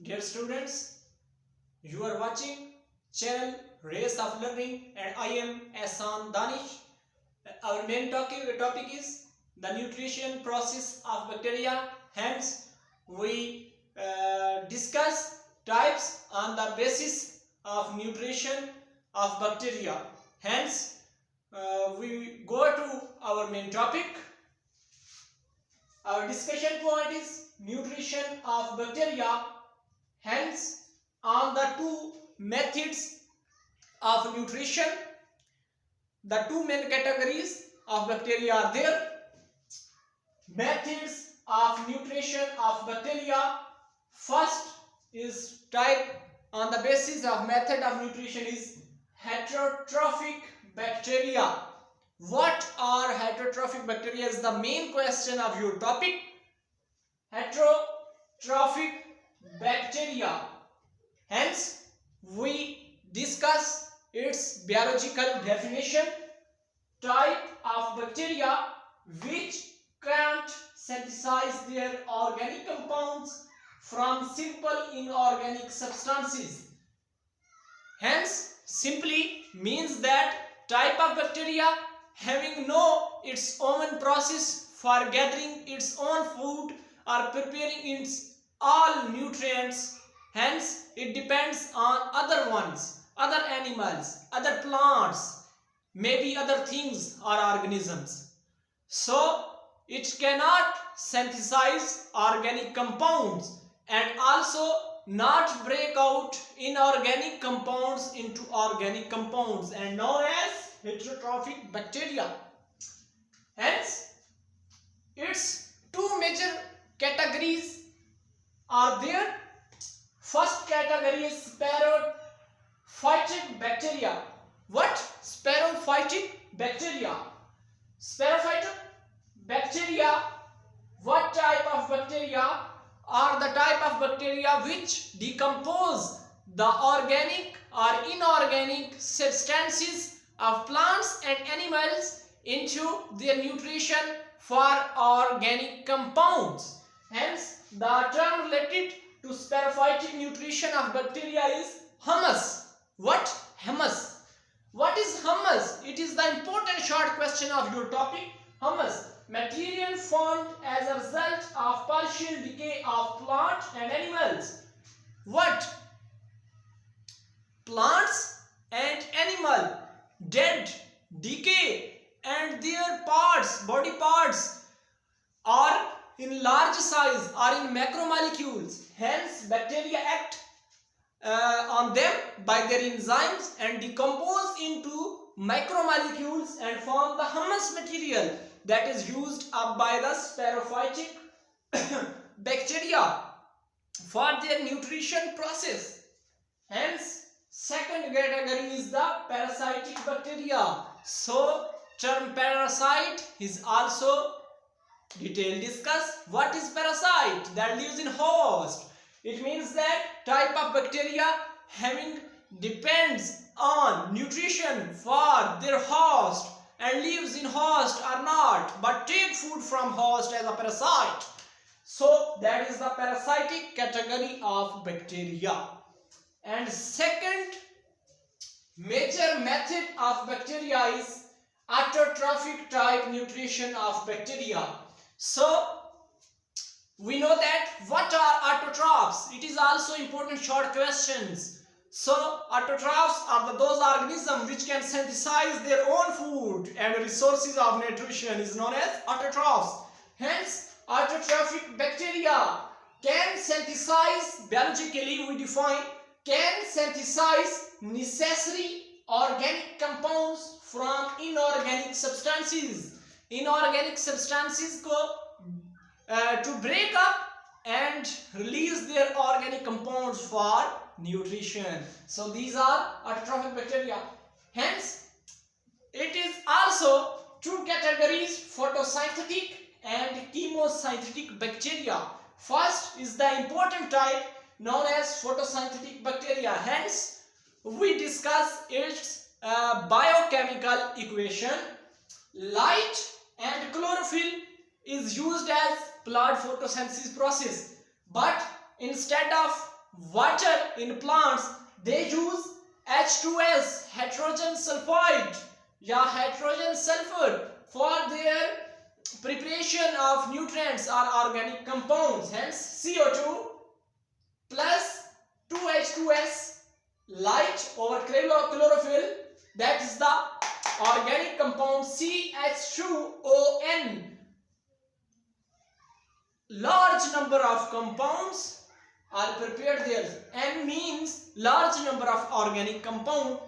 Dear students, you are watching channel Race of Learning and I am Ehsan Danish. Our main topic is the nutrition process of bacteria. Hence, we discuss types on the basis of nutrition of bacteria. Hence, we go to our main topic. Our discussion point is nutrition of bacteria. Hence, on the two methods of nutrition, the two main categories of bacteria are there. Methods of nutrition of bacteria. First is type on the basis of method of nutrition is heterotrophic bacteria. What are heterotrophic bacteria is the main question of your topic. Heterotrophic bacteria. Hence, we discuss its biological definition. Type of bacteria which can't synthesize their organic compounds from simple inorganic substances. Hence, simply means that type of bacteria having no its own process for gathering its own food or preparing its all nutrients. Hence, it depends on other ones, other animals, other plants, maybe other things or organisms. So, it cannot synthesize organic compounds and also not break out inorganic compounds into organic compounds and known as heterotrophic bacteria. Hence, its two major categories are there. First category is spirophytic bacteria. What? Spirophytic bacteria. Spirophytic bacteria. What type of bacteria are the type of bacteria which decompose the organic or inorganic substances of plants and animals into their nutrition for organic compounds. Hence, the term related to spirophytic nutrition of bacteria is humus. What? Humus. What is humus? It is the important short question of your topic. Humus. Material formed as a result of partial decay of plant and animals. What? Plants and animal dead, decay, and their parts, body parts are in large size or in macromolecules. Hence, bacteria act on them by their enzymes and decompose into micromolecules and form the humus material that is used up by the spirophytic bacteria for their nutrition process. Hence, second category is the parasitic bacteria. So, term parasite is also detailed discussed. What is parasite? That lives in host. It means that type of bacteria having depends on nutrition for their host and lives in host or not, but take food from host as a parasite. So that is the parasitic category of bacteria. And second major method of bacteria is autotrophic type nutrition of bacteria. So we know that what are autotrophs? It is also important short questions. So autotrophs are those organisms which can synthesize their own food and resources of nutrition is known as autotrophs. Hence, autotrophic bacteria can synthesize, biologically we define, can synthesize necessary organic compounds from inorganic substances. Inorganic substances go to break up and release their organic compounds for nutrition. So these are autotrophic bacteria. Hence, it is also two categories, photosynthetic and chemosynthetic bacteria. First is the important type known as photosynthetic bacteria. Hence, we discuss its biochemical equation. Light and chlorophyll is used as plant photosynthesis process, but instead of water in plants, they use H2S, hydrogen sulfide, या hydrogen sulfur for their preparation of nutrients or organic compounds. Hence CO2 plus 2H2S light over chlorophyll, that is the organic compound CH2ON. Large number of compounds are prepared there. N means large number of organic compound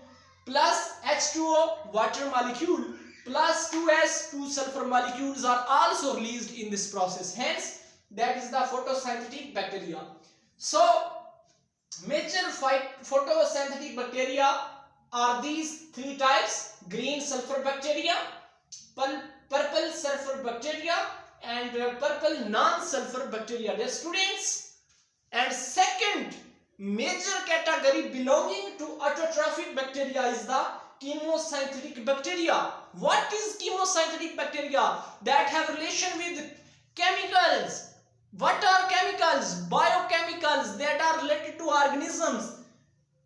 plus H2O water molecule plus 2S 2 sulfur molecules are also released in this process. Hence that is the photosynthetic bacteria. So major photosynthetic bacteria are these three types: green sulfur bacteria, purple sulfur bacteria, and purple non-sulfur bacteria. Dear students, and second major category belonging to autotrophic bacteria is the chemosynthetic bacteria. What is chemosynthetic bacteria? That have relation with chemicals. What are chemicals? Biochemicals that are related to organisms.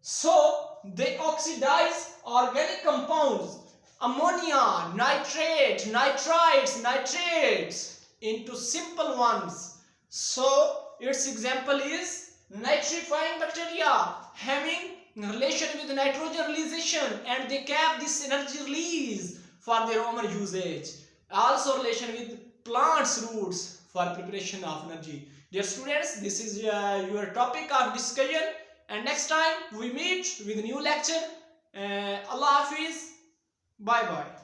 So they oxidize organic compounds, ammonia, nitrate, nitrites, nitrates into simple ones. So its example is nitrifying bacteria, having relation with nitrogen realization, and they cap this energy release for their own usage. Also relation with plants roots for preparation of energy. Dear students, this is your topic of discussion, and next time we meet with a new lecture. Allah Hafiz. Bye bye.